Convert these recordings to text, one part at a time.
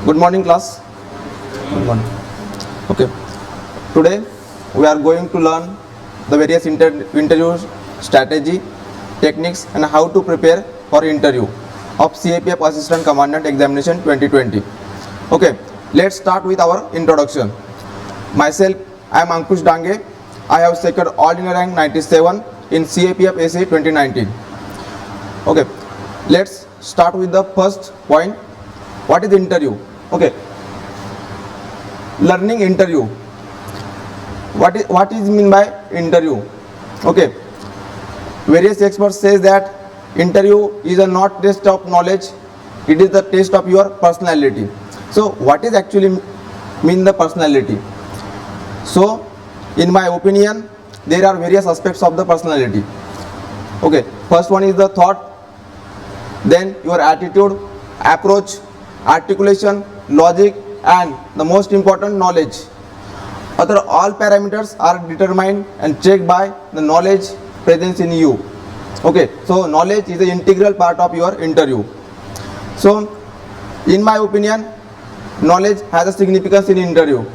Good morning, class. Good morning. Okay. Today we are going to learn the various interview strategy, techniques, and how to prepare for interview of CAPF Assistant Commandant Examination 2020. Okay. Let's start with our introduction. Myself, I am Ankush Dange. I have secured ordinary rank 97 in CAPF SA 2019. Okay. Let's start with the first point. What is interview? Okay. Learning interview. What is mean by interview? Okay. Various experts says that interview is a not test of knowledge, it is the test of your personality. So what is actually mean the personality? So in my opinion, there are various aspects of the personality. Okay. First one is the thought, then your attitude, approach, articulation, logic, and the most important, knowledge. Other all parameters are determined and checked by the knowledge presence in you. Okay, so knowledge is an integral part of your interview. So in my opinion, knowledge has a significance in interview.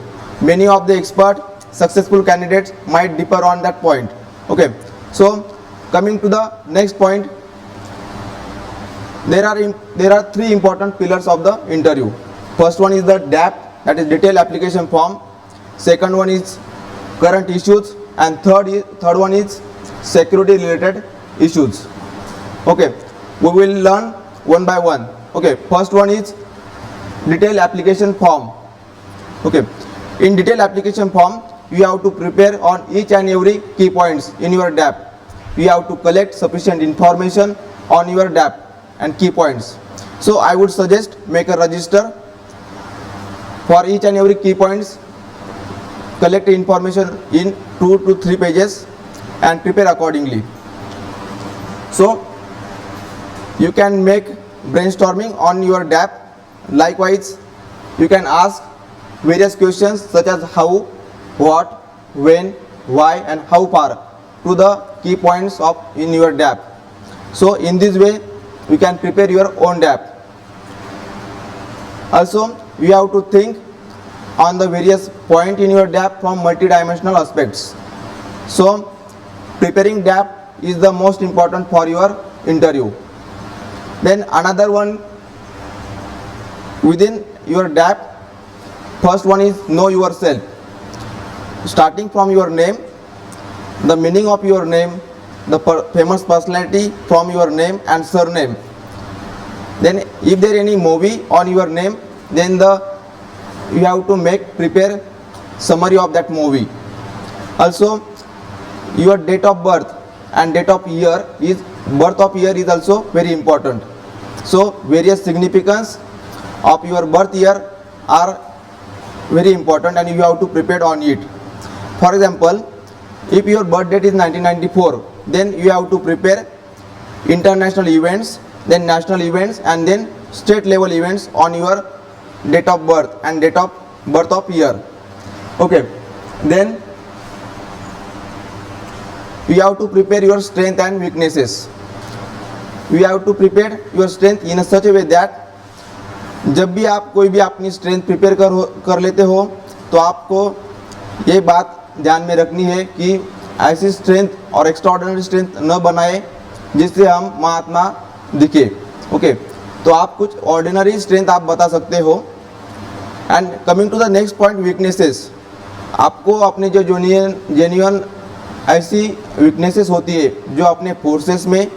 Many of the expert successful candidates might differ on that point. Okay, so coming to the next point, there are three important pillars of the interview. First one is the DAP, that is detailed application form. Second one is current issues, and third one is security related issues. Okay, we will learn one by one. Okay, first one is detailed application form. Okay, in detailed application form, you have to prepare on each and every key points in your DAP. You have to collect sufficient information on your DAP and key points. So I would suggest make a register for each and every key points, collect information in 2 to 3 pages and prepare accordingly. So you can make brainstorming on your DAP. Likewise, you can ask various questions such as how, what, when, why, and how far to the key points of in your DAP. So in this way you can prepare your own DAP. Also, you have to think on the various point in your DAP from multidimensional aspects. So preparing DAP is the most important for your interview. Then another one within your DAP, first one is know yourself. Starting from your name, the meaning of your name, the famous personality from your name and surname. Then if there any movie on your name, then you have to prepare summary of that movie. Also your date of birth and birth of year is also very important. So various significance of your birth year are very important and you have to prepare on it. For example, if your birth date is 1994, then you have to prepare international events, then national events, and then state level events on your date of birth and date of birth of year. Okay, then you have to prepare your strength and weaknesses. You have to prepare your strength in such a way that जब भी आप कोई भी अपनी strength prepare कर लेते हो, तो आपको ये बात ध्यान में रखनी है कि ऐसी स्ट्रेंथ और एक्स्ट्राऑर्डिनरी स्ट्रेंथ न बनाए जिससे हम महात्मा दिखे. ओके, तो आप कुछ ऑर्डिनरी स्ट्रेंथ आप बता सकते हो. And coming to the next point, weaknesses. आपको अपने जो जेन्युइन ऐसी वीकनेसेस होती है जो अपने फोर्सेस में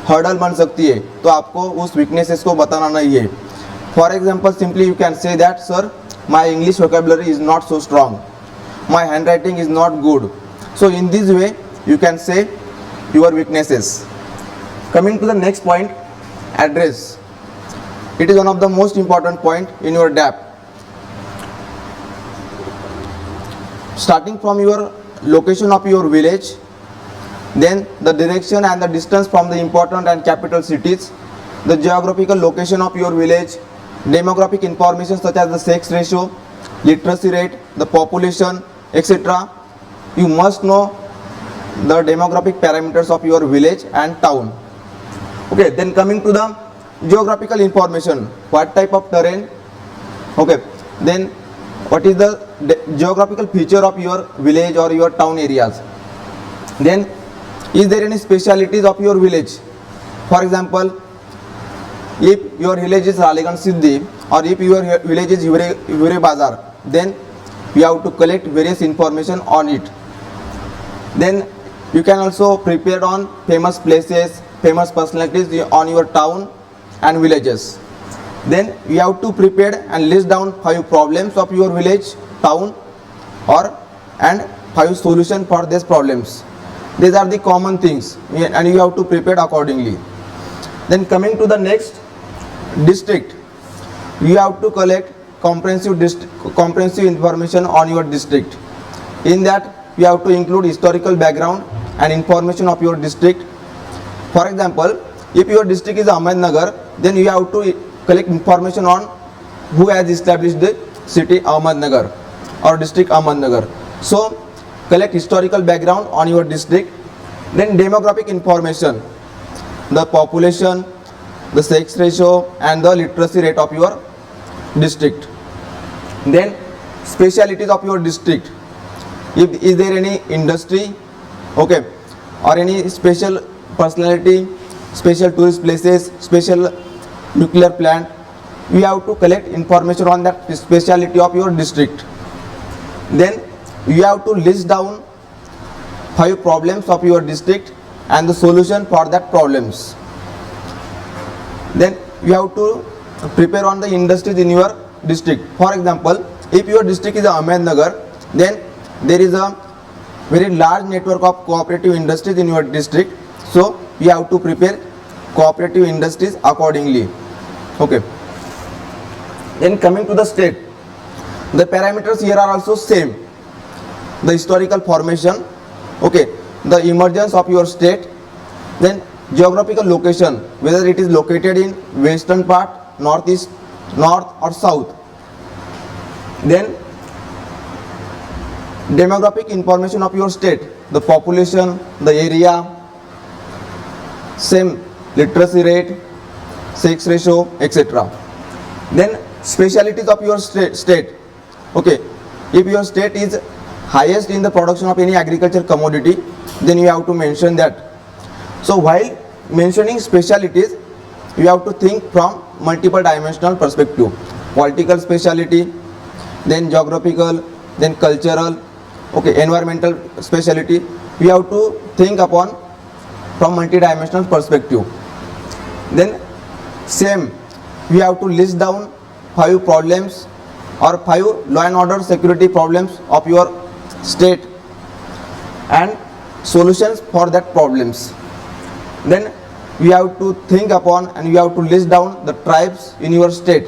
हर्डल बन सकती है, तो आपको उस वीकनेसेस को बताना नहीं है. For example, simply you can say that sir my English vocabulary is not so strong, my handwriting is not good. So in this way you can say your weaknesses. Coming to the next point, address. It is one of the most important point in your DAP. Starting from your location of your village, then the direction and the distance from the important and capital cities, the geographical location of your village, demographic information such as the sex ratio, literacy rate, the population, etc. You must know the demographic parameters of your village and town. Okay, then coming to the geographical information, what type of terrain, Okay, then what is the geographical feature of your village or your town areas? Then is there any specialities of your village? For example, if your village is Ralegan Siddhi or if your village is Hure Bazar, then you have to collect various information on it. Then you can also prepare on famous places, famous personalities on your town and villages. Then you have to prepare and list down 5 problems of your village, town and 5 solutions for these problems. These are the common things and you have to prepare accordingly. Then coming to the next, district. You have to collect comprehensive information on your district. In that you have to include historical background and information of your district. For example, if your district is Ahmednagar, then you have to collect information on who has established the city Ahmednagar or district Ahmednagar. So collect historical background on your district. Then demographic information, the population, the sex ratio and the literacy rate of your district. Then specialities of your district. If is there any industry, okay, or any special personality, special tourist places, special nuclear plant, you have to collect information on that speciality of your district. Then you have to list down 5 problems of your district and the solution for that problems. Then you have to prepare on the industries in your district. For example, if your district is Ahmednagar, then there is a very large network of cooperative industries in your district. So you have to prepare cooperative industries accordingly. Okay. Then coming to the state, the parameters here are also same. The historical formation, okay, the emergence of your state, then geographical location, whether it is located in western part, northeast, north or south. Then demographic information of your state, the population, the area, same literacy rate, sex ratio, etc. Then specialities of your state, okay, if your state is highest in the production of any agriculture commodity, then you have to mention that. So while mentioning specialities, you have to think from multiple dimensional perspective. Political speciality, then geographical, then cultural, okay, environmental speciality. You have to think upon from multi-dimensional perspective. Then same, you have to list down 5 problems or 5 law and order security problems of your state and solutions for that problems. Then you have to think upon and you have to list down the tribes in your state.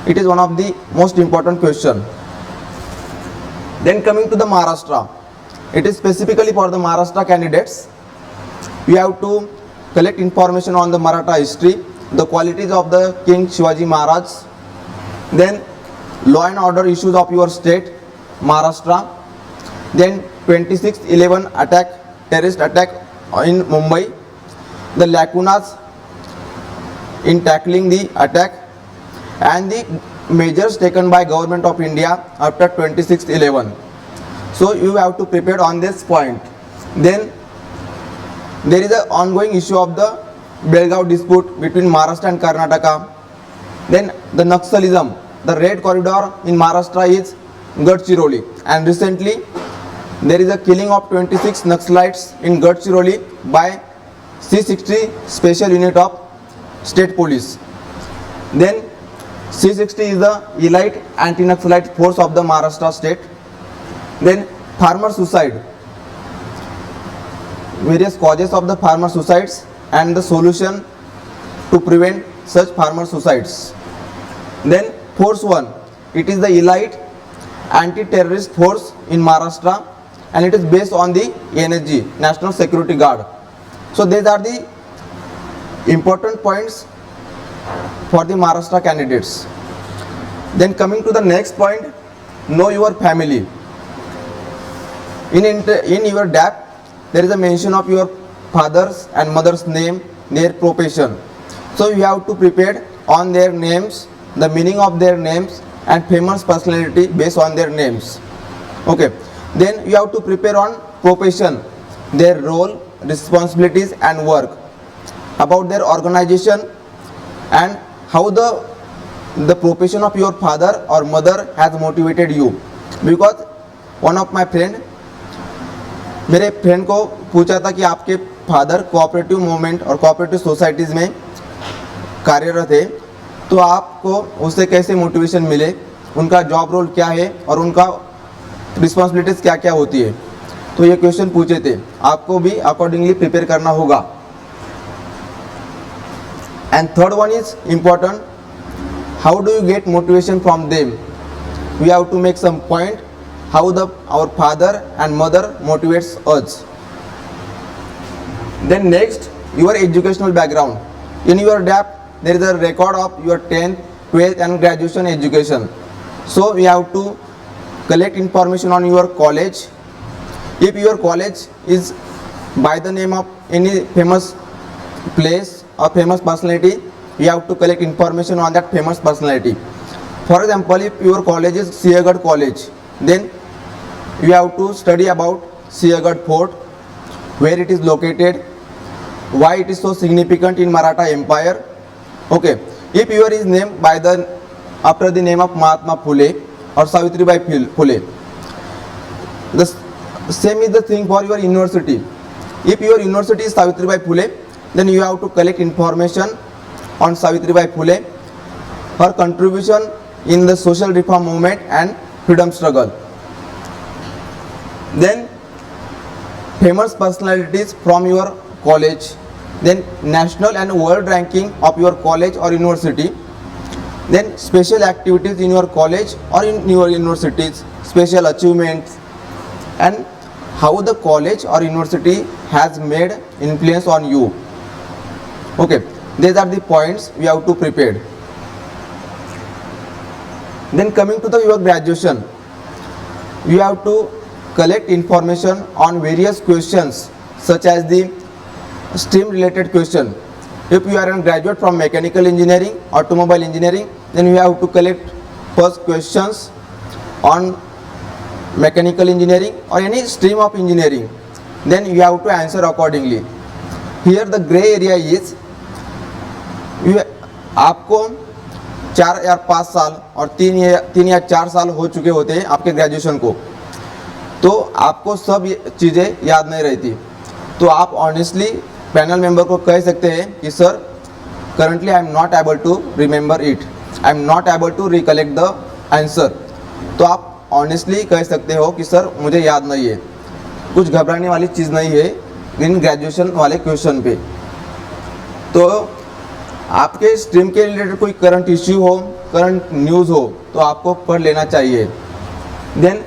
It is one of the most important question. Then coming to the Maharashtra, it is specifically for the Maharashtra candidates. You have to collect information on the Maratha history, the qualities of the King Shivaji Maharaj, then law and order issues of your state, Maharashtra, then 26/11 attack, terrorist attack in Mumbai, the lacunas in tackling the attack and the measures taken by Government of India after 26/11. So you have to prepare on this point. Then there is an ongoing issue of the Belgaum dispute between Maharashtra and Karnataka. Then the Naxalism, the red corridor in Maharashtra is Gadchiroli, and recently there is a killing of 26 Naxalites in Gadchiroli by C60 special unit of state police. Then C60 is the elite anti-Naxalite force of the Maharashtra state. Then farmer suicide, various causes of the farmer suicides and the solution to prevent such farmer suicides. Then Force 1, it is the elite anti-terrorist force in Maharashtra and it is based on the NSG, National Security Guard. So these are the important points for the Maharashtra candidates. Then coming to the next point, know your family. In your DAP, there is a mention of your father's and mother's name, their profession. So you have to prepare on their names, the meaning of their names and famous personality based on their names. Okay, then you have to prepare on profession, their role, responsibilities and work, about their organization, and how the profession of your father or mother has motivated you. Because one of my friend, मेरे friend को पूछा था कि आपके father cooperative movement और cooperative societies में कार्यरत है, तो आपको उससे कैसे मोटिवेशन मिले, उनका जॉब रोल क्या है और उनका रिस्पॉन्सिबिलिटीज़ क्या क्या होती है. तो ये क्वेश्चन पूछे थे, आपको भी अकॉर्डिंगली प्रिपेयर करना होगा. And third one is important, how do you get motivation from them. We have to make some point how our father and mother motivates us. Then next, your educational background. In your DAP, there is a record of your 10th, 12th and graduation education. So we have to collect information on your college. If your college is by the name of any famous place or famous personality, you have to collect information on that famous personality. For example, if your college is Siagarh College, then you have to study about Siagarh Fort, where it is located, why it is so significant in Maratha Empire. Okay, if your is named by the after the name of Mahatma Phule or Savitribai Phule, the same is the thing for your university. If your university is Savitribai Phule, then you have to collect information on Savitribai Phule, her contribution in the social reform movement and freedom struggle. Then famous personalities from your college, then national and world ranking of your college or university, then special activities in your college or in your universities, special achievements, and how the college or university has made influence on you. Okay, these are the points we have to prepare. Then coming to your graduation, you have to collect information on various questions such as the stream related question. If you are a graduate from mechanical engineering, automobile engineering, then you have to collect first questions on mechanical engineering or any stream of engineering. Then you have to answer accordingly. Here the gray area is, आपको 4 या 5 साल और 3 या 4 साल हो चुके होते हैं आपके ग्रेजुएशन को, तो आपको सब चीज़ें याद नहीं रहती. तो आप ऑनेस्टली पैनल मेंबर को कह सकते हैं कि sir currently I am not able to remember it, I am not able to recollect the answer. तो आप ऑनेस्टली कह सकते हो कि सर मुझे याद नहीं है. कुछ घबराने वाली चीज़ नहीं है इन ग्रेजुएशन वाले क्वेश्चन पे. तो आपके स्ट्रीम के रिलेटेड कोई करंट इश्यू हो, करंट न्यूज़ हो, तो आपको पढ़ लेना चाहिए. Then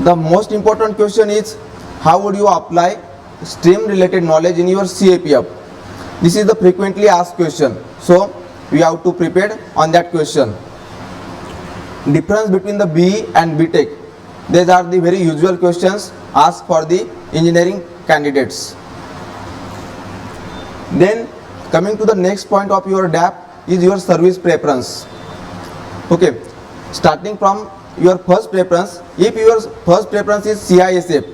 the most important question is, how would you apply stream related knowledge in your CAPF? This is the frequently asked question, so we have to prepare on that question. Difference between the BE and BTech, these are the very usual questions asked for the engineering candidates. Then coming to the next point of your DAP is your service preference. Okay, starting from your first preference, if your first preference is CISF,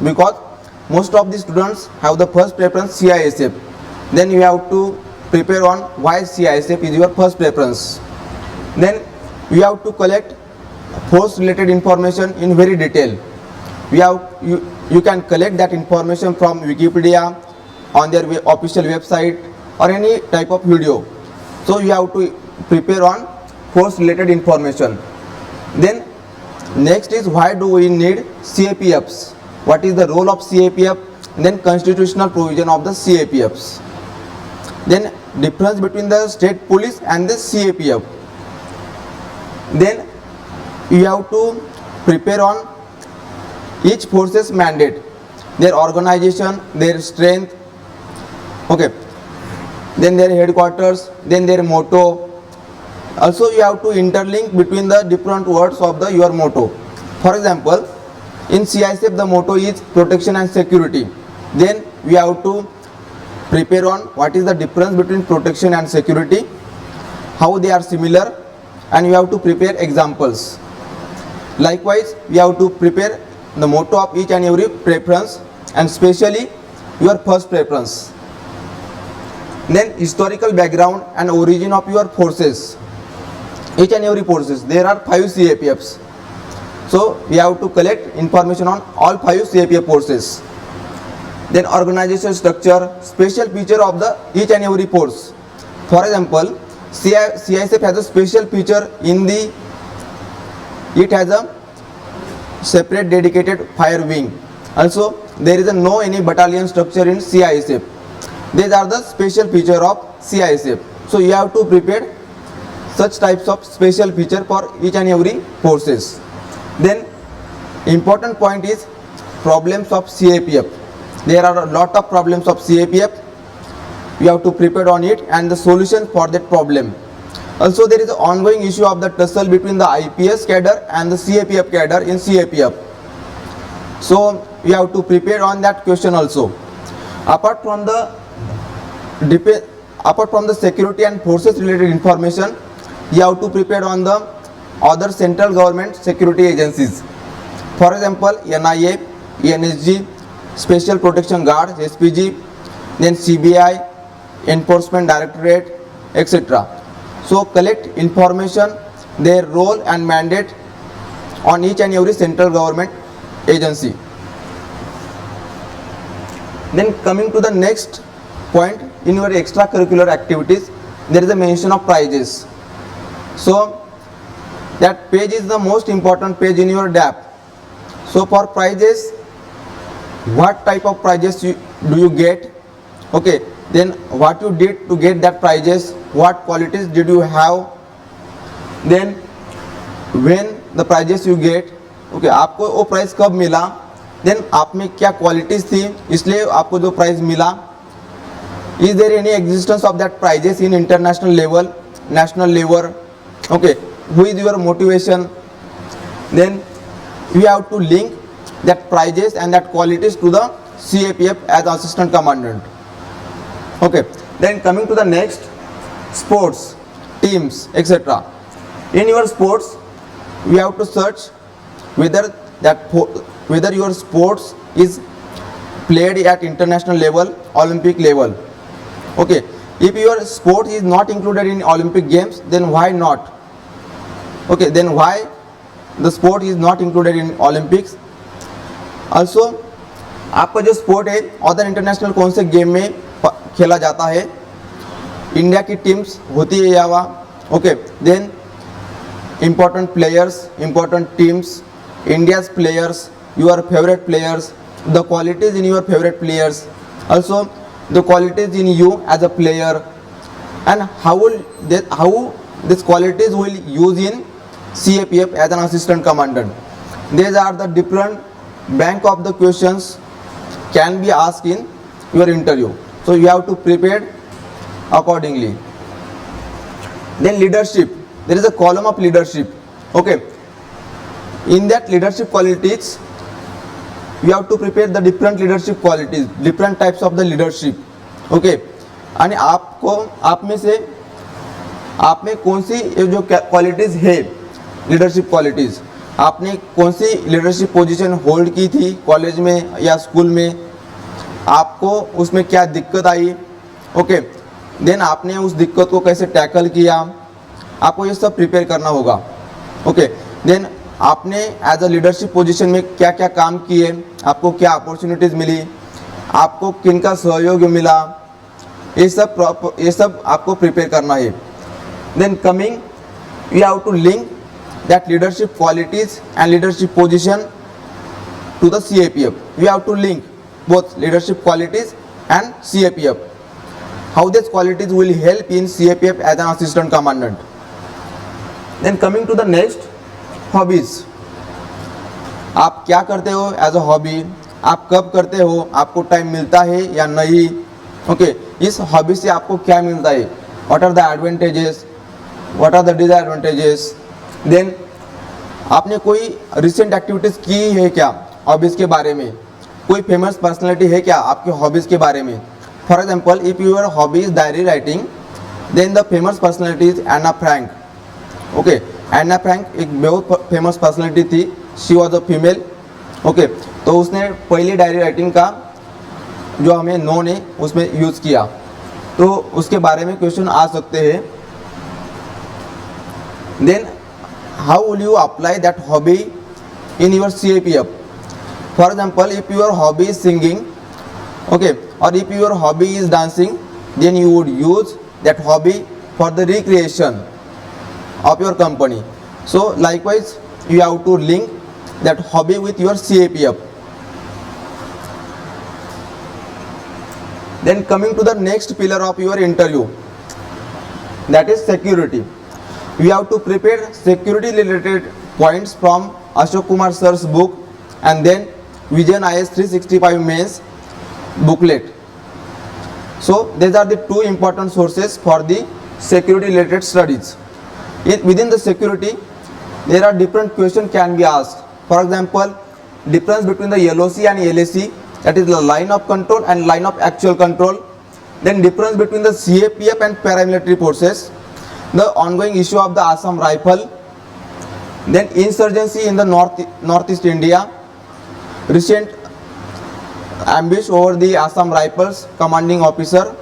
because most of the students have the first preference CISF, then you have to prepare on why CISF is your first preference. Then you have to collect force related information in very detail. You can collect that information from Wikipedia, on their official website or any type of video. So you have to prepare on force related information. Then next is, why do we need CAPFs? What is the role of CAPF? Then constitutional provision of the CAPFs. Then difference between the state police and the CAPF. Then you have to prepare on each force's mandate, their organization, their strength. Okay. Then their headquarters, then their motto. Also you have to interlink between the different words of your motto. For example, in CISF the motto is protection and security. Then we have to prepare on what is the difference between protection and security, how they are similar, and you have to prepare examples. Likewise, we have to prepare the motto of each and every preference and specially your first preference. Then historical background and origin of your forces. Each and every forces, there are 5 CAPFs. So we have to collect information on all 5 CAPF forces. Then organization structure, special feature of the each and every force. For example, CISF has a special feature in the, it has a separate dedicated fire wing. Also, there is a no any battalion structure in CISF. These are the special feature of CISF. So you have to prepare such types of special feature for each and every forces. Then important point is problems of CAPF. There are a lot of problems of CAPF. You have to prepare on it and the solution for that problem. Also, there is an ongoing issue of the tussle between the IPS cadre and the CAPF cadre in CAPF. So you have to prepare on that question also. Apart from the security and forces related information, you have to prepare on the other central government security agencies. For example, NIA, NSG, Special Protection Guard, SPG, then CBI, Enforcement Directorate, etc. So collect information, their role and mandate on each and every central government agency. Then coming to the next point, in your extracurricular activities, there is a mention of prizes. So that page is the most important page in your DAP. So for prizes, what type of prizes do you get? Okay, then what you did to get that prizes, what qualities did you have, then when the prizes you get, okay, आपको वो prize कब मिला, then आप में क्या qualities थी इसलिए आपको जो प्राइज मिला, is there any existence of that prizes in international level, national level, okay, who is your motivation, then you have to link that prizes and that qualities to the CAPF as assistant commandant. Okay, then coming to the next, sports, teams, etc. In your sports, we have to search whether your sports is played at international level, Olympic level. Okay, if your sport is not included in Olympic games, then why not? Okay, then why the sport is not included in Olympics? Also, आपका जो sport है other international कौन से game में खेला जाता है, India की टीम्स होती है या वहाँ, okay, then important players, important teams, India's players, your favorite players, the qualities in your favorite players, also the qualities in you as a player, and how these qualities will use in CAPF as an assistant commandant. These are the different bank of the questions can be asked in your interview. So you have to prepare accordingly. Then leadership. There is a column of leadership. Okay. In that leadership qualities, you have to prepare the different leadership qualities, different types of the leadership. Okay. आणि आपको आप में कौन सी जो qualities है leadership qualities, आपने कौन सी leadership position hold की थी कॉलेज में या स्कूल में, आपको उसमें क्या दिक्कत आई, ओके, देन आपने उस दिक्कत को कैसे टैकल किया, आपको ये सब प्रिपेयर करना होगा. ओके, देन आपने एज अ लीडरशिप पोजीशन में क्या क्या काम किए, आपको क्या अपॉर्चुनिटीज़ मिली, आपको किन का सहयोग मिला, ये सब आपको प्रिपेयर करना है. Then coming, you have to link that leadership qualities and leadership position to the CAPF. You have to link both leadership qualities and CAPF. How these qualities will help in CAPF as an assistant commandant. Then coming to the next, hobbies. आप क्या करते हो as a hobby, आप कब करते हो, आपको time मिलता है या नहीं, ओके, इस हॉबी से आपको क्या मिलता है, what are the advantages, what are the disadvantages. Then आपने कोई रिसेंट एक्टिविटीज़ की है क्या हॉबीज़ के बारे में, कोई फेमस पर्सनैलिटी है क्या आपके हॉबीज़ के बारे में. For example, if your hobby is diary writing, then the famous personality is Anne Frank. Okay, Anne Frank एक बहुत फेमस पर्सनालिटी थी, she was a female. Okay, तो उसने पहली डायरी राइटिंग का जो हमें नोन है उसमें यूज़ किया, तो उसके बारे में क्वेश्चन आ सकते हैं। Then how will you apply that hobby in your CAPF? For example, if your hobby is singing, okay, or if your hobby is dancing, then you would use that hobby for the recreation of your company. So likewise, you have to link that hobby with your CAPF. Then coming to the next pillar of your interview, that is security. You have to prepare security related points from Ashok Kumar sir's book and then Vision IS 365 mains booklet. So these are the two important sources for the security related studies. Within the security, there are different questions can be asked. For example, difference between the LOC and LAC, that is the line of control and line of actual control. Then difference between the CAPF and paramilitary forces, the ongoing issue of the Assam Rifle, then insurgency in the northeast India, recent ambush over the Assam Rifles commanding officer,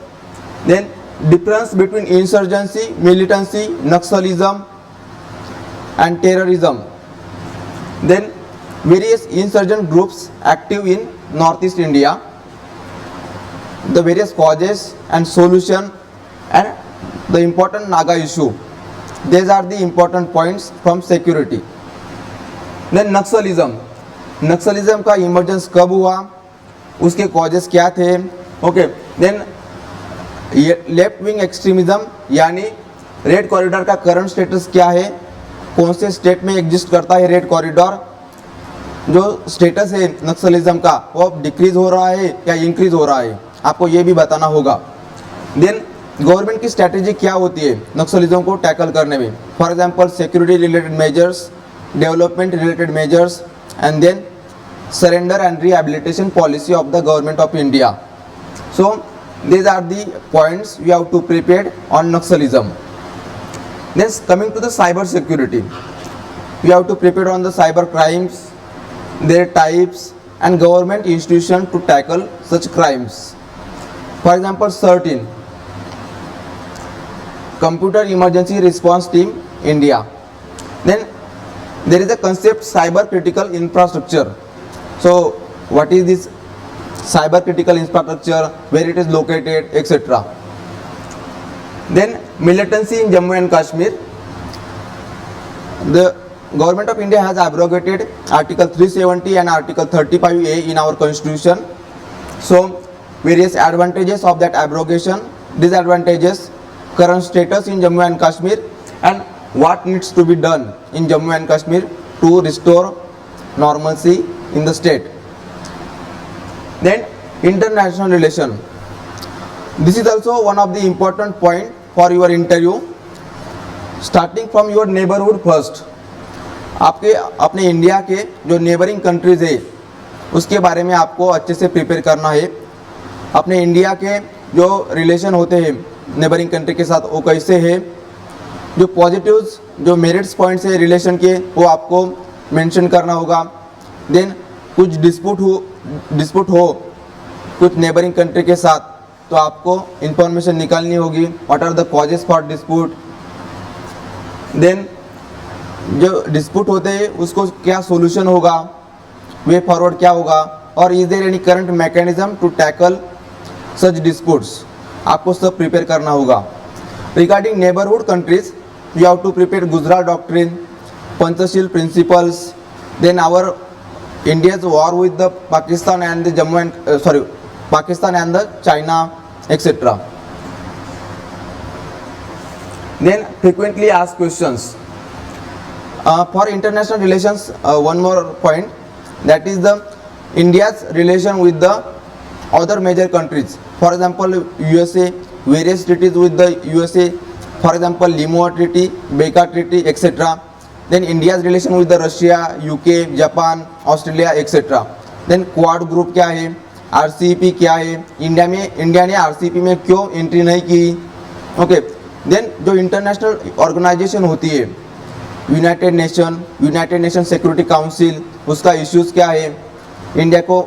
then difference between insurgency, militancy, Naxalism and terrorism, then various insurgent groups active in northeast India, the various causes and solution, and the important Naga issue. These are the important points from security. Then Naxalism. Naxalism का emergence कब हुआ, उसके causes क्या थे। Okay, then left wing extremism यानी red corridor का current status क्या है, कौन से स्टेट में एग्जिस्ट करता है रेड कॉरिडोर, जो स्टेटस है नक्सलिज्म का वो डिक्रीज हो रहा है या इंक्रीज हो रहा है, आपको ये भी बताना होगा। देन गवर्नमेंट की स्ट्रैटेजी क्या होती है नक्सलिज्म को टैकल करने में, for example security related measures, development related measures, and then surrender and rehabilitation policy of the government of India. So these are the points you have to prepare on Naxalism. Then coming to the cyber security, you have to prepare on the cyber crimes, their types and government institutions to tackle such crimes. For example, CERT-in, Computer Emergency Response Team India. Then there is a concept cyber critical infrastructure. So what is this cyber critical infrastructure, where it is located, etc. Then militancy in Jammu and Kashmir. The government of India has abrogated Article 370 and Article 35A in our constitution. So various advantages of that abrogation, disadvantages, current status in Jammu and Kashmir, and what needs to be done in Jammu and Kashmir to restore normalcy in the state. Then international relation. This is also one of the important point for your interview. Starting from your neighborhood first. आपके अपने India के जो neighbouring countries है उसके बारे में आपको अच्छे से प्रिपेयर करना है। अपने इंडिया के जो रिलेशन होते हैं नेबरिंग कंट्री के साथ वो कैसे है, जो पॉजिटिव्स जो मेरिट्स पॉइंट्स है रिलेशन के वो आपको मेंशन करना होगा। देन कुछ डिस्प्यूट हो कुछ नेबरिंग कंट्री के साथ तो आपको इंफॉर्मेशन निकालनी होगी, what are the causes for dispute, then जो डिस्प्यूट होते हैं उसको क्या सोल्यूशन होगा, वे फॉरवर्ड क्या होगा, और is there any current mechanism to tackle such disputes, आपको सब प्रिपेयर करना होगा। Regarding neighbourhood countries, you have to prepare Gujarat Doctrine, Panchashil Principles, then our India's war with the Pakistan and the Pakistan and the China, etc. Then frequently asked questions. For international relations, one more point, that is the India's relation with the other major countries. For example, USA, various treaties with the USA. For example, Limoa Treaty, Baker Treaty, etc. Then India's relation with the Russia, UK, Japan, Australia, etc. Then Quad Group क्या है, RCEP क्या है, India ने RCEP में क्यों entry नहीं की। Okay, then जो इंटरनेशनल ऑर्गेनाइजेशन होती है यूनाइटेड नेशन सिक्योरिटी काउंसिल, उसका इश्यूज़ क्या है, इंडिया को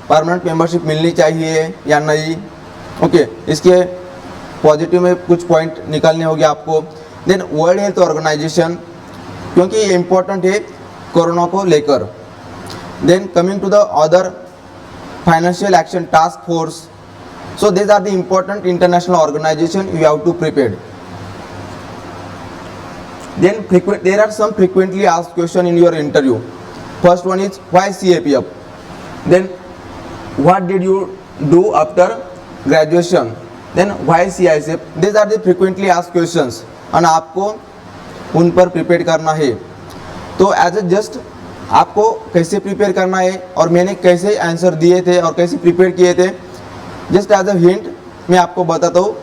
परमानेंट मेंबरशिप मिलनी चाहिए या नहीं। ओके, इसके पॉजिटिव में कुछ पॉइंट निकालने होंगे आपको। देन वर्ल्ड हेल्थ ऑर्गेनाइजेशन, क्योंकि ये इम्पोर्टेंट है कोरोना को लेकर। Then coming to the other financial action task force, so these are the important international organization you have to prepare. Then there are some frequently asked question in your interview. First one is why CAPF, then what did you do after graduation, then why CISF. These are the frequently asked questions and आपको उन पर prepare करना है। तो as a just आपको कैसे prepare करना है और मैंने कैसे आंसर दिए थे और कैसे प्रिपेयर किए थे, जस्ट एज अ हिंट मैं आपको बताता हूँ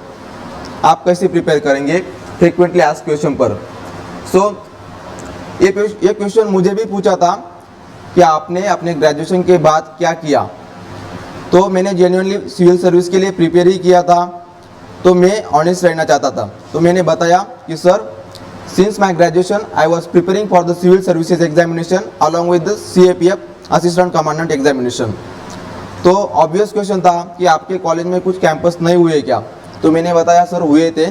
आप कैसे प्रिपेयर करेंगे फ्रीक्वेंटली आस्क्ड क्वेश्चन पर। सो ये क्वेश्चन मुझे भी पूछा था कि आपने अपने ग्रेजुएशन के बाद क्या किया, तो मैंने जेन्युइनली सिविल सर्विस के लिए प्रिपेयर ही किया था, तो मैं ऑनेस्ट रहना चाहता था। तो मैंने बताया कि sir since my graduation I was preparing for the civil services examination along with the CAPF assistant commandant examination. तो ऑब्वियस क्वेश्चन था कि आपके कॉलेज में कुछ कैंपस नहीं हुए क्या, तो मैंने बताया सर हुए थे,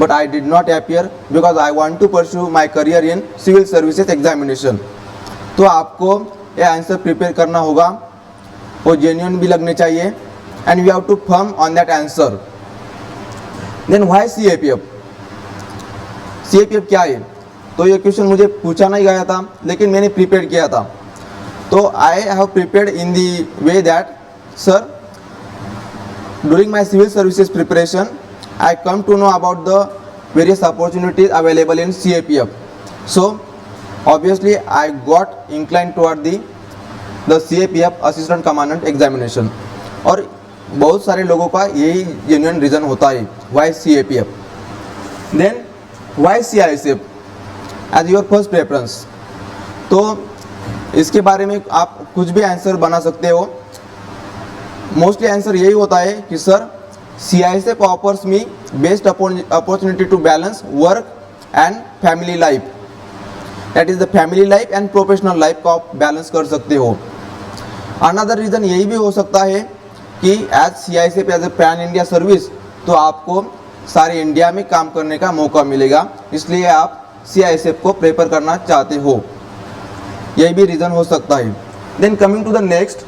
but I did not appear because I want to pursue my career in civil services examination. तो आपको ये आंसर प्रिपेयर करना होगा, वो जेन्युइन भी लगने चाहिए and we have to firm on that answer. Then why CAPF, CAPF क्या है, तो ये क्वेश्चन मुझे पूछा नहीं गया था लेकिन मैंने प्रिपेयर किया था। तो I have prepared in the way that sir, during my civil services preparation I come to know about the various opportunities available in CAPF. So obviously I got inclined toward the CAPF assistant commandant examination. और बहुत सारे लोगों का यही genuine reason होता है why CAPF. Then why CISF as your first preference. तो इसके बारे में आप कुछ भी आंसर बना सकते हो। मोस्टली आंसर यही होता है कि sir CISF offers me best opportunity to balance work and family life, that is the family life and professional life को आप बैलेंस कर सकते हो। अनदर रीज़न यही भी हो सकता है कि as CISF as a pan India service, तो आपको सारे इंडिया में काम करने का मौका मिलेगा, इसलिए आप CISF को प्रेफर करना चाहते हो, यही भी रीज़न हो सकता है। Then coming to the next,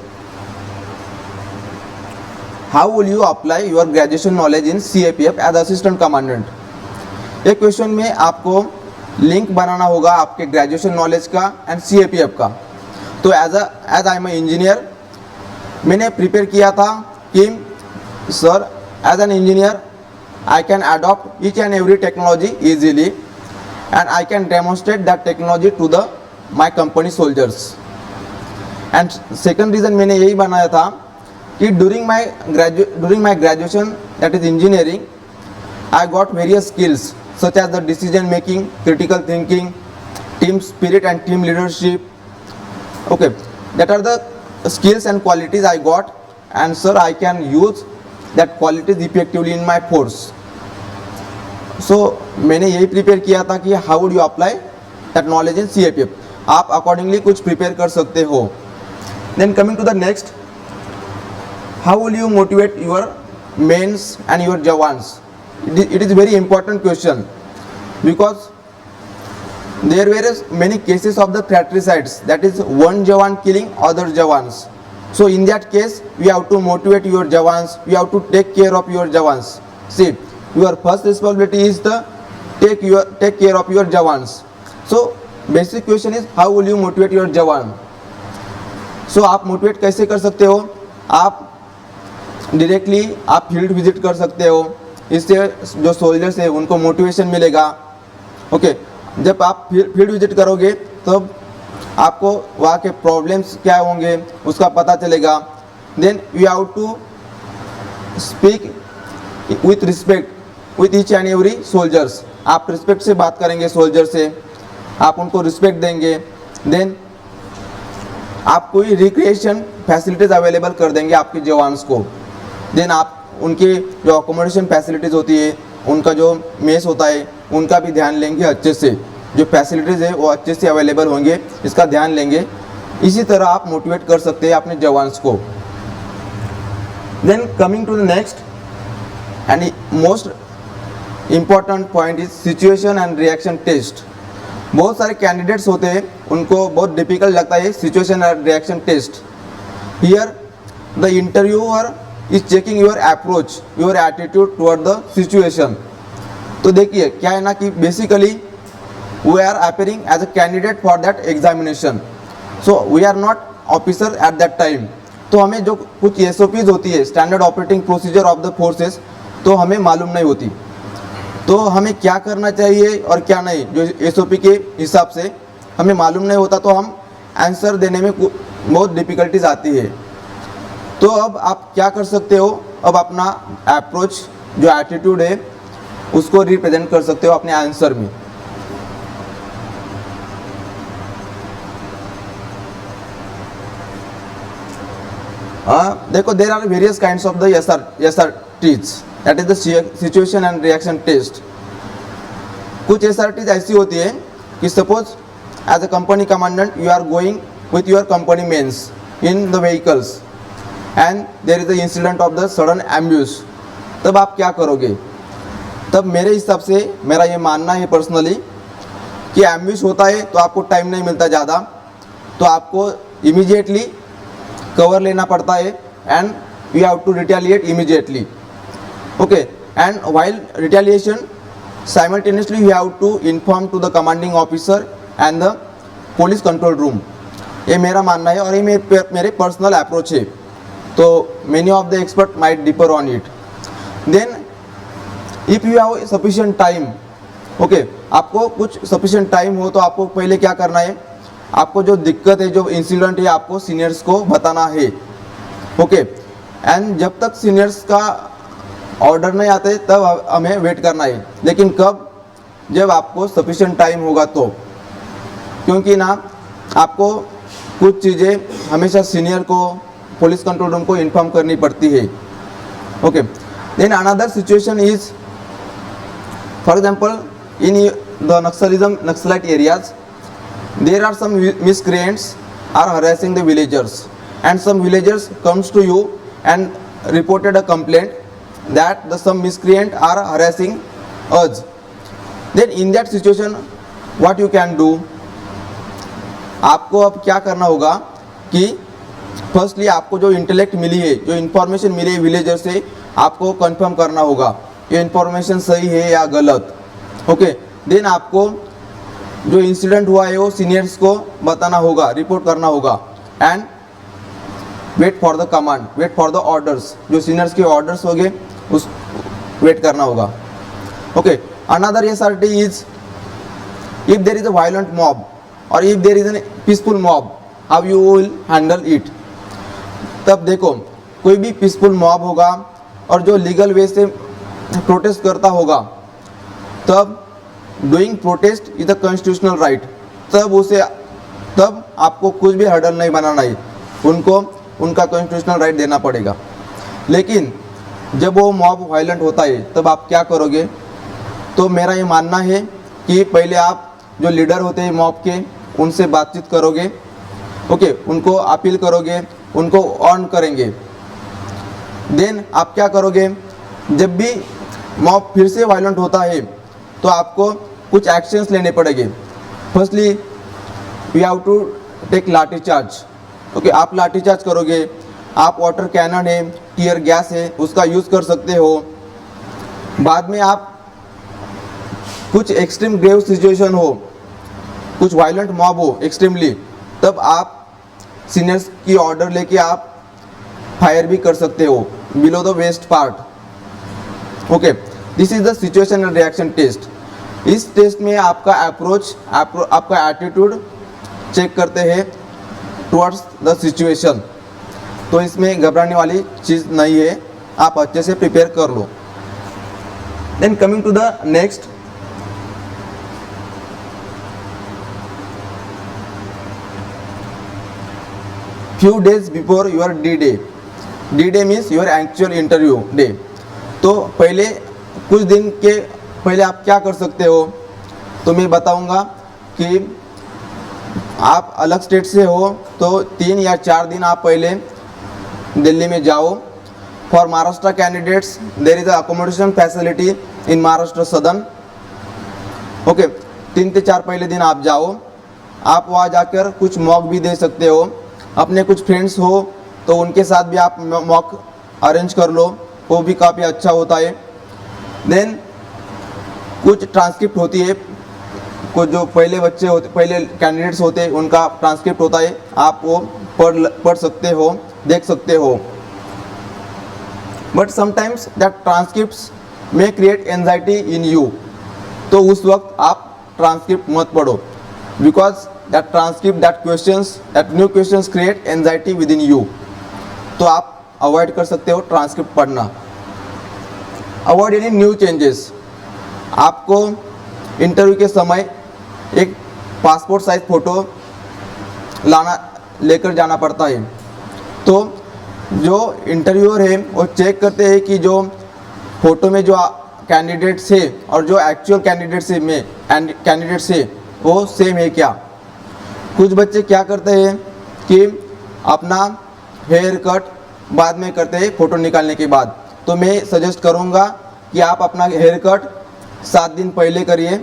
how will you apply your graduation knowledge in CAPF as assistant commandant. ये क्वेश्चन में आपको लिंक बनाना होगा आपके ग्रेजुएशन नॉलेज का एंड CAPF का। तो एज आई एम इंजीनियर मैंने प्रिपेयर किया था कि sir as an engineer I can adopt each and every technology easily and I can demonstrate that technology to the my company soldiers. And second reason मैंने यही बनाया था कि during my graduation, that is engineering, I got various skills such as the decision making, critical thinking, team spirit and team leadership. Okay, that are the skills and qualities I got, and sir I can use that qualities effectively in my force. So मैंने यही prepare किया था कि how would you apply that knowledge in CAPF. आप accordingly कुछ prepare कर सकते हो। Then coming to the next, how will you motivate your mains and your jawans. It is very important question because there were many cases of the fratricides, that is one jawan killing other jawans. So in that case we have to motivate your jawans, we have to take care of your jawans. See, your first responsibility is to take care of your jawans. So basic question is how will you motivate your jawan. So आप motivate कैसे कर सकते हो, आप directly आप field visit कर सकते हो, इससे जो सोल्जर्स है उनको मोटिवेशन मिलेगा। ओके, जब आप फील्ड विजिट करोगे तब आपको वहाँ के प्रॉब्लम्स क्या होंगे उसका पता चलेगा। Then you have to speak with respect with each and every soldiers. आप रिस्पेक्ट से बात करेंगे सोल्जर से, आप उनको रिस्पेक्ट देंगे। देन आप कोई रिक्रिएशन फैसिलिटीज़ अवेलेबल कर देंगे आपके जवान्स को। देन आप उनकी जो अकोमोडेशन फैसिलिटीज़ होती है, उनका जो मेस होता है, उनका भी ध्यान लेंगे अच्छे से। जो फैसिलिटीज़ है वो अच्छे से अवेलेबल होंगे, इसका ध्यान लेंगे। इसी तरह आप मोटिवेट कर सकते हैं अपने जवान्स को। Then coming to the next and most important point is situation and reaction test. बहुत सारे कैंडिडेट्स होते हैं, उनको बहुत डिफिकल्ट लगता है situation and reaction test. Here the interviewer is checking your approach, your attitude toward the situation. तो देखिए क्या है ना कि basically we are appearing as a candidate for that examination, so we are not officer at that time. तो हमें जो कुछ SOPs होती है, standard operating procedure of the forces, तो हमें मालूम नहीं होती। तो हमें क्या करना चाहिए और क्या नहीं, जो SOP के हिसाब से हमें मालूम नहीं होता, तो हम आंसर देने में बहुत डिफ़िकल्टीज आती है। तो अब आप क्या कर सकते हो, अब अपना अप्रोच जो एटीट्यूड है उसको रिप्रेजेंट कर सकते हो अपने आंसर में। देखो there are various kinds of the SRTs, that is the situation and reaction test. कुछ SRTs ऐसी होती है कि suppose as a company commandant you are going with your company mens in the vehicles and there is the incident of the sudden ambush. तब आप क्या करोगे? तब मेरे हिसाब से मेरा ये मानना है पर्सनली कि एम्ब्यूश होता है तो आपको टाइम नहीं मिलता ज़्यादा, तो आपको इमीडिएटली कवर लेना पड़ता है and you have to retaliate immediately. Okay, and while retaliation simultaneously you have to inform to the commanding officer and the police control room. ये मेरा मानना है और ये मेरे पर्सनल अप्रोच है। तो many of the expert might differ on it. Then if you have sufficient time, okay, आपको कुछ सफिशिएंट टाइम हो तो आपको पहले क्या करना है, आपको जो दिक्कत है, जो इंसिडेंट है, आपको सीनियर्स को बताना है। ओके, एंड जब तक सीनियर्स का ऑर्डर नहीं आते तब हमें वेट करना है। लेकिन कब? जब आपको सफिशिएंट टाइम होगा तो, क्योंकि ना आपको कुछ चीज़ें हमेशा सीनियर को, पुलिस कंट्रोल रूम को इन्फॉर्म करनी पड़ती है। Okay, then another situation is for example in the naxalite areas there are some miscreants are harassing the villagers and some villagers comes to you and reported a complaint that some miscreant are harassing us. Then in that situation what you can do, आपको अब क्या करना होगा कि firstly आपको जो intellect मिली है, जो इन्फॉर्मेशन मिली है विलेजर से, आपको कंफर्म करना होगा ये इन्फॉर्मेशन सही है या गलत। ओके, देन आपको जो इंसिडेंट हुआ है वो सीनियर्स को बताना होगा, रिपोर्ट करना होगा and wait for the command, wait for the orders. जो सीनियर्स के ऑर्डर्स होंगे उस वेट करना होगा। Okay, another SRT is if there is a violent mob और if there is an peaceful mob, how you will handle it. तब देखो कोई भी पीसफुल मॉब होगा और जो लीगल वे से प्रोटेस्ट करता होगा, तब doing protest is the constitutional right, तब आपको कुछ भी हर्डल नहीं बनाना है, उनको उनका कॉन्स्टिट्यूशनल राइट देना पड़ेगा। लेकिन जब वो मॉब वायलेंट होता है तब आप क्या करोगे? तो मेरा ये मानना है कि पहले आप जो लीडर होते हैं मॉब के, उनसे बातचीत करोगे। ओके, उनको अपील करोगे, उनको ऑन करेंगे। देन आप क्या करोगे? जब भी मॉब फिर से वायलेंट होता है तो आपको कुछ एक्शंस लेने पड़ेंगे। Firstly you have to take lathi charge. Okay, आप लाठी चार्ज करोगे, आप वाटर कैनन है, टीयर गैस है, उसका यूज़ कर सकते हो। बाद में आप कुछ एक्सट्रीम ग्रेव सिचुएशन हो, कुछ वायलेंट मॉब हो एक्सट्रीमली, तब आप सीनियर्स की ऑर्डर लेके आप फायर भी कर सकते हो below the waist part. Okay, this is the situation and reaction test. इस टेस्ट में आपका अप्रोच, आपका एटीट्यूड चेक करते हैं टुवर्ड्स द सिचुएशन। तो इसमें घबराने वाली चीज़ नहीं है, आप अच्छे से प्रिपेयर कर लो। Then coming to the next, few days before your D day means your actual interview day. तो पहले कुछ दिन के पहले आप क्या कर सकते हो, तो मैं बताऊंगा। कि आप अलग स्टेट से हो तो 3 या 4 दिन आप पहले दिल्ली में जाओ. For Maharashtra candidates there is a accommodation facility in Maharashtra southern. Okay, 3 से 4 पहले दिन आप जाओ. आप वहाँ जाकर कुछ मॉक भी दे सकते हो. अपने कुछ फ्रेंड्स हो तो उनके साथ भी आप मॉक अरेंज कर लो, वो भी काफ़ी अच्छा होता है. देन कुछ ट्रांसक्रिप्ट होती है, कुछ जो पहले बच्चे होते, पहले कैंडिडेट्स होते हैं, उनका ट्रांसक्रिप्ट होता है. आप वो पढ़ सकते हो, देख सकते हो. But sometimes that transcripts may create anxiety in you. तो उस वक्त आप ट्रांसक्रिप्ट मत पढ़ो, because that transcript, that questions, that new questions create anxiety with in you. तो आप अवॉइड कर सकते हो ट्रांसक्रिप्ट पढ़ना. Avoid any new changes. आपको इंटरव्यू के समय एक पासपोर्ट साइज फ़ोटो लेकर जाना पड़ता है. तो जो इंटरव्यूअर है वो चेक करते हैं कि जो फ़ोटो में जो कैंडिडेट्स है और जो एक्चुअल कैंडिडेट्स है वो सेम है क्या. कुछ बच्चे क्या करते हैं कि अपना हेयर कट बाद में करते हैं फ़ोटो निकालने के बाद. तो मैं सजेस्ट करूँगा कि आप अपना हेयर कट 7 दिन पहले करिए.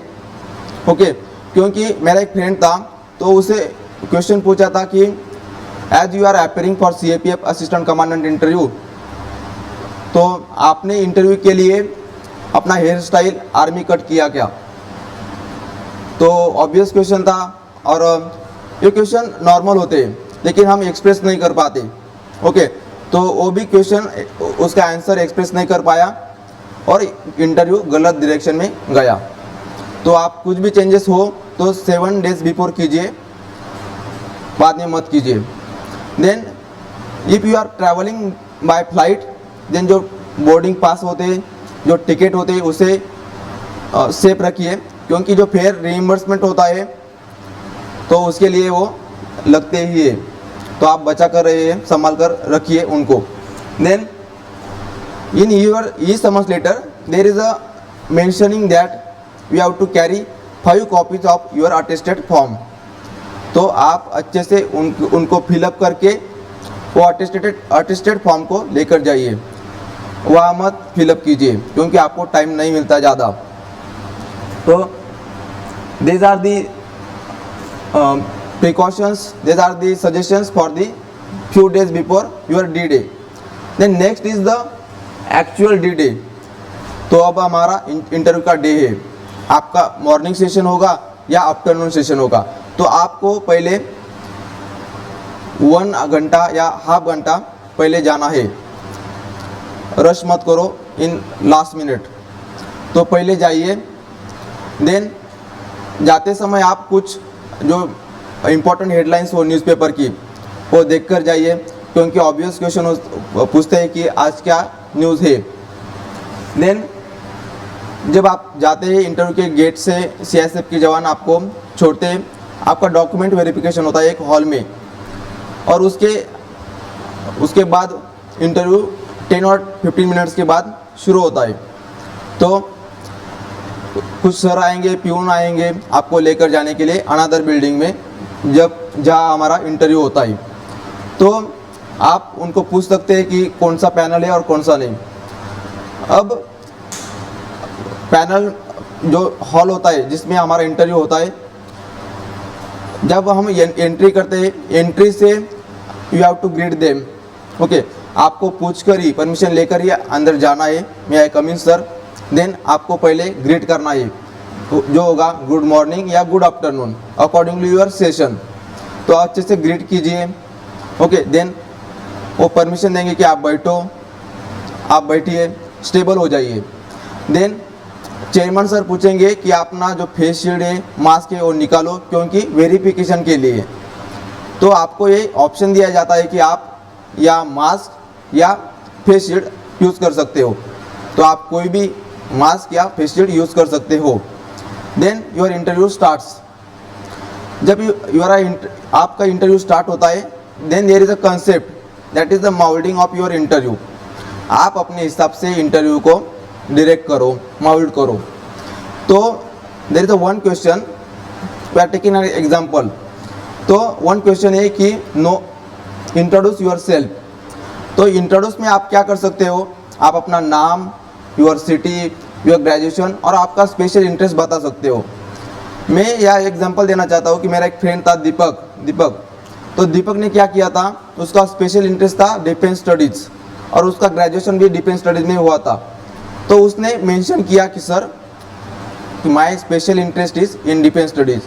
ओके, क्योंकि मेरा एक फ्रेंड था तो उसे क्वेश्चन पूछा था कि as you are appearing for CAPF assistant commandant interview, तो आपने इंटरव्यू के लिए अपना हेयर स्टाइल आर्मी कट किया क्या. तो ऑब्वियस क्वेश्चन था और ये क्वेश्चन नॉर्मल होते हैं लेकिन हम एक्सप्रेस नहीं कर पाते. ओके, तो वो भी क्वेश्चन उसका आंसर एक्सप्रेस नहीं कर पाया और इंटरव्यू गलत डायरेक्शन में गया. तो आप कुछ भी चेंजेस हो तो 7 डेज बिफोर कीजिए, बाद में मत कीजिए. Then if you are travelling by flight, then जो बोर्डिंग पास होते हैं, जो टिकट होते हैं, उसे सेफ रखिए, क्योंकि जो फेयर रीइंबर्समेंट होता है तो उसके लिए वो लगते ही है. तो आप बचा कर रहे हैं, संभाल कर रखिए उनको. Then in your e summons letter there is a mentioning that you have to carry 5 copies of your attested form. तो आप अच्छे से उनको फिलअप करके वो अटेस्टेड फॉर्म को लेकर जाइए. वहाँ मत फिलअप कीजिए क्योंकि आपको टाइम नहीं मिलता ज़्यादा. तो these are the precautions, these are the suggestions for the few days before your D-Day. Then next is the actual D-Day. तो अब हमारा इंटरव्यू का डे है. आपका मॉर्निंग सेशन होगा या आफ्टरनून सेशन होगा. तो आपको पहले 1 घंटा या हाफ घंटा पहले जाना है. रश मत करो इन लास्ट मिनट. तो पहले जाइए. देन जाते समय आप कुछ जो इम्पोर्टेंट हेडलाइंस हो न्यूज़पेपर की वो देख कर जाइए, क्योंकि ऑब्वियस क्वेश्चन पूछते हैं कि आज क्या न्यूज़ है. देन जब आप जाते हैं इंटरव्यू के गेट से CISF के जवान आपको छोड़ते हैं. आपका डॉक्यूमेंट वेरिफिकेशन होता है एक हॉल में, और उसके बाद इंटरव्यू 10 और 15 मिनट्स के बाद शुरू होता है. तो कुछ सर आएंगे, प्यून आएंगे आपको लेकर जाने के लिए अनदर बिल्डिंग में, जहाँ हमारा इंटरव्यू होता है. तो आप उनको पूछ सकते हैं कि कौन सा पैनल है और कौन सा नहीं. अब पैनल जो हॉल होता है जिसमें हमारा इंटरव्यू होता है, जब हम एंट्री करते हैं, एंट्री से you have to greet them. Okay, आपको पूछकर ही, परमिशन लेकर ही अंदर जाना है. मे आई कम इन सर. देन आपको पहले ग्रीट करना है, जो होगा गुड मॉर्निंग या good afternoon accordingly your session. तो अच्छे से ग्रीट कीजिए. ओके, देन वो परमिशन देंगे कि आप बैठो. आप बैठिए, स्टेबल हो जाइए. देन चेयरमैन सर पूछेंगे कि अपना जो फेस शील्ड है, मास्क है, वो निकालो, क्योंकि वेरिफिकेशन के लिए. तो आपको ये ऑप्शन दिया जाता है कि आप या मास्क या फेस शील्ड यूज़ कर सकते हो. तो आप कोई भी मास्क या फेस शील्ड यूज़ कर सकते हो. Then your interview starts. जब आपका इंटरव्यू स्टार्ट होता है, then there is a concept that is the moulding of your interview. आप अपने हिसाब से इंटरव्यू को डायरेक्ट करो, माउल्ड करो. तो there is a one question we are taking an example. तो वन क्वेश्चन है कि नो इंट्रोड्यूस योर सेल्फ। तो इंट्रोड्यूस में आप क्या कर सकते हो, आप अपना नाम, योर सिटी, योर ग्रेजुएशन और आपका स्पेशल इंटरेस्ट बता सकते हो। मैं यह एग्जांपल देना चाहता हूँ कि मेरा एक फ्रेंड था दीपक। तो दीपक ने क्या किया था, उसका स्पेशल इंटरेस्ट था डिफेंस स्टडीज़ और उसका ग्रेजुएशन भी डिफेंस स्टडीज़ में हुआ था। तो उसने मेंशन किया कि sir my special interest is in defence studies.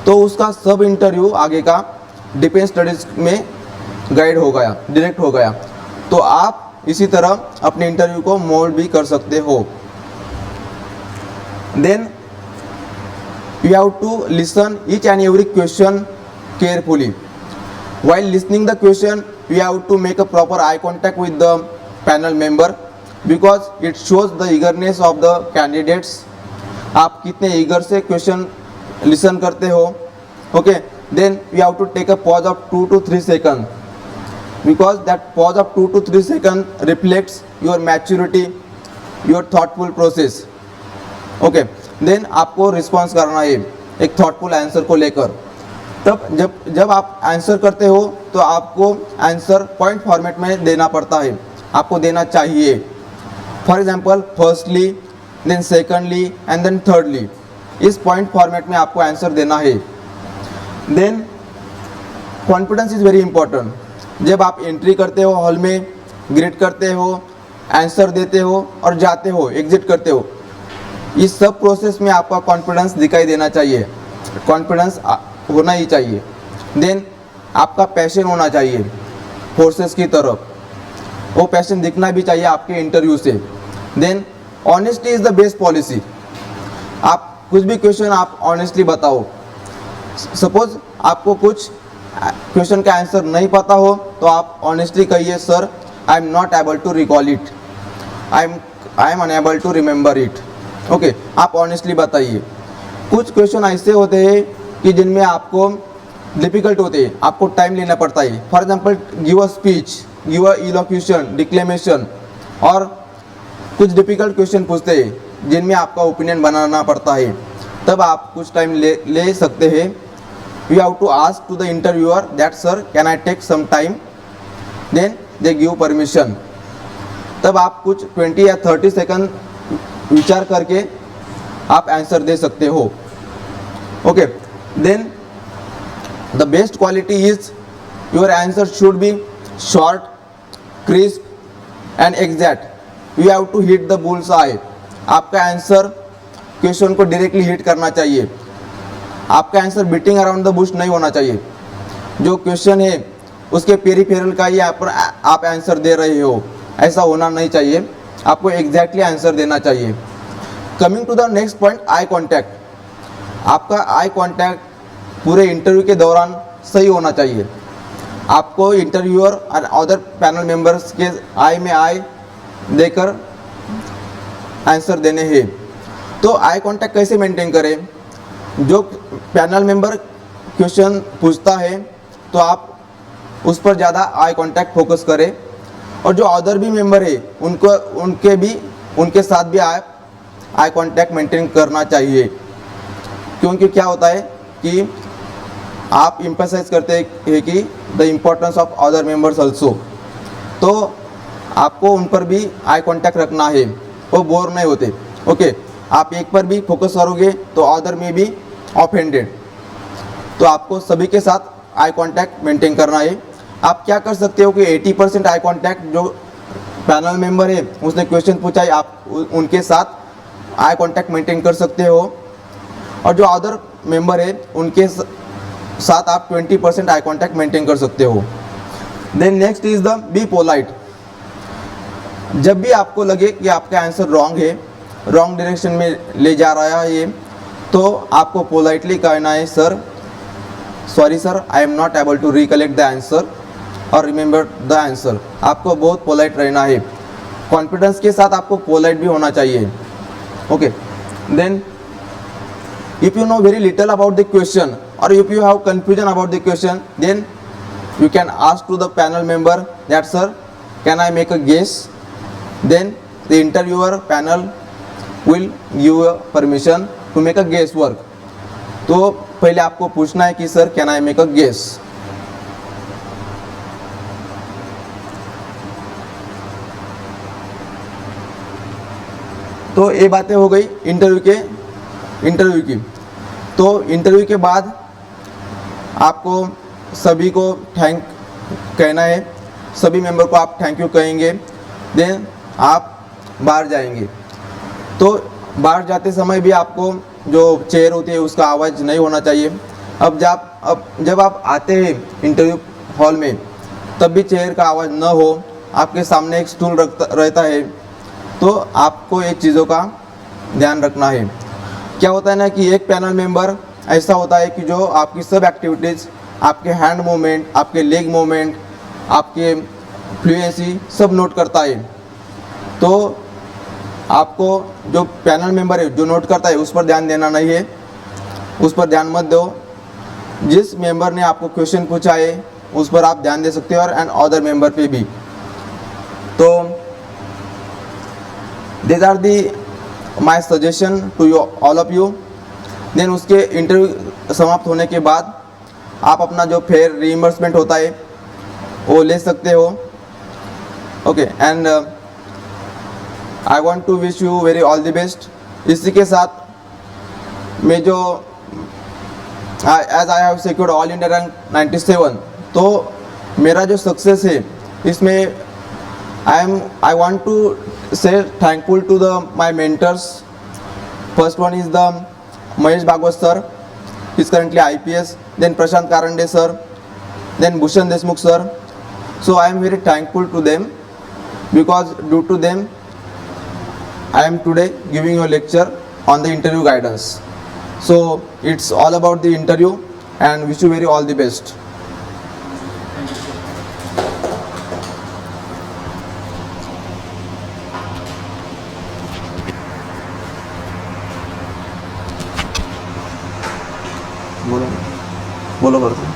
तो उसका सब इंटरव्यू आगे का डिफेंस स्टडीज़ में गाइड हो गया, डायरेक्ट हो गया। तो आप इसी तरह अपने इंटरव्यू को मोल्ड भी कर सकते हो। Then you have to listen each and every question carefully. While listening the question, you have to make a proper eye contact with the panel member because it shows the eagerness of the candidates. आप कितने eager से question listen करते हो। Okay, then you have to take a pause of 2 to 3 seconds because that pause of 2 to 3 seconds reflects your maturity, your thoughtful process. Okay, then आपको response करना है एक thoughtful answer को लेकर। तब जब आप आंसर करते हो तो आपको आंसर पॉइंट फॉर्मेट में देना पड़ता है, आपको देना चाहिए। For example firstly, then secondly and then thirdly, इस पॉइंट फॉर्मेट में आपको आंसर देना है। Then confidence is very important. जब आप एंट्री करते हो हॉल में, ग्रीट करते हो, आंसर देते हो और जाते हो, एग्जिट करते हो, इस सब प्रोसेस में आपका कॉन्फिडेंस दिखाई देना चाहिए, कॉन्फिडेंस होना ही चाहिए। देन आपका पैशन होना चाहिए फोर्सेस की तरफ, वो पैशन दिखना भी चाहिए आपके इंटरव्यू से। Then honesty is the best policy. आप कुछ भी क्वेश्चन आप ऑनेस्टली बताओ। सपोज आपको कुछ क्वेश्चन का आंसर नहीं पता हो तो आप ऑनेस्टली कहिए, sir I am not able to recall it, I am unable to remember it. Okay, आप ऑनेस्टली बताइए। कुछ क्वेश्चन ऐसे होते हैं कि जिनमें आपको डिफ़िकल्ट होते हैं, आपको टाइम लेना पड़ता है। For example give a speech, give a elocution, declamation, और कुछ डिफ़िकल्ट क्वेश्चन पूछते हैं जिनमें आपका ओपिनियन बनाना पड़ता है। तब आप कुछ टाइम ले सकते हैं। You have to ask to the interviewer that sir can I take some time, then they give permission. तब आप कुछ 20 या 30 सेकंड विचार करके आप आंसर दे सकते हो। Okay, then the best quality is your answer should be short, crisp and exact. You have to hit the bull's eye. आपका आंसर क्वेश्चन को डायरेक्टली हिट करना चाहिए। आपका answer beating around the bush नहीं होना चाहिए। जो क्वेश्चन है उसके पेरिफेरल का ही आप आंसर दे रहे हो, ऐसा होना नहीं चाहिए। आपको एग्जैक्टली आंसर देना चाहिए। Coming to the next point, eye contact. आपका आई कॉन्टैक्ट पूरे इंटरव्यू के दौरान सही होना चाहिए। आपको इंटरव्यूअर और अदर पैनल मेंबर्स के आई में आई देकर आंसर देने हैं। तो आई कॉन्टैक्ट कैसे मेंटेन करें? जो पैनल मेंबर क्वेश्चन पूछता है तो आप उस पर ज़्यादा आई कॉन्टैक्ट फोकस करें, और जो अदर भी मेंबर है उनके साथ भी आप आई कॉन्टैक्ट मेंटेन करना चाहिए। क्योंकि क्या होता है कि आप एम्फसाइज करते हैं कि the importance of other members also, तो आपको उन पर भी आई कॉन्टैक्ट रखना है, वो बोर नहीं होते। ओके, आप एक पर भी फोकस करोगे तो अदर में भी ऑफेंडेड। तो आपको सभी के साथ आई कॉन्टैक्ट मेंटेन करना है। आप क्या कर सकते हो कि 80% आई कॉन्टैक्ट जो पैनल मेंबर है उसने क्वेश्चन पूछा है, आप उनके साथ आई कॉन्टैक्ट मेंटेन कर सकते हो, और जो अदर मेंबर है उनके साथ आप 20% आई कॉन्टैक्ट मेंटेन कर सकते हो। Then next is the be polite. जब भी आपको लगे कि आपका आंसर रॉन्ग है, रॉन्ग डायरेक्शन में ले जा रहा है ये, तो आपको पोलाइटली कहना है, sir sorry sir I am not able to recollect the answer और रिमेंबर द आंसर। आपको बहुत पोलाइट रहना है। कॉन्फिडेंस के साथ आपको पोलाइट भी होना चाहिए। Okay, then if you know very little about the question or if you have confusion about the question, then you can ask to the panel member that sir can I make a guess, then the interviewer panel will give you permission to make a guess work। तो पहले आपको पूछना है कि sir can I make a guess. तो ये बातें हो गई इंटरव्यू की। तो इंटरव्यू के बाद आपको सभी को थैंक कहना है, सभी मेंबर को आप थैंक यू कहेंगे, देन आप बाहर जाएंगे। तो बाहर जाते समय भी आपको जो चेयर होती है उसका आवाज़ नहीं होना चाहिए। अब जब आप आते हैं इंटरव्यू हॉल में तब भी चेयर का आवाज़ न हो, आपके सामने एक स्टूल रहता है, तो आपको एक चीज़ों का ध्यान रखना है। क्या होता है ना कि एक पैनल मेंबर ऐसा होता है कि जो आपकी सब एक्टिविटीज़, आपके हैंड मूवमेंट, आपके लेग मूवमेंट, आपके फ्लुएंसी सब नोट करता है। तो आपको जो पैनल मेंबर है जो नोट करता है उस पर ध्यान देना नहीं है, उस पर ध्यान मत दो। जिस मेंबर ने आपको क्वेश्चन पूछा है उस पर आप ध्यान दे सकते हो और एंड अदर मेंबर पे भी। तो these are the my suggestion to you all of you। Then उसके इंटरव्यू समाप्त होने के बाद आप अपना जो फेयर रीइंबर्समेंट होता है वो ले सकते हो। Okay, and I want to wish you very all the best. इसी के साथ मैं जो as I have secured all India rank 97, तो मेरा जो सक्सेस है इसमें I want to say thankful to my mentors. First one is the Mahesh Bhagwat sir, he is currently IPS. Then Prashant Karande sir, then Bhushan Deshmukh sir. So I am very thankful to them because due to them I am today giving you a lecture on the interview guidance. So it's all about the interview and wish you very all the best. बोलो बोलो।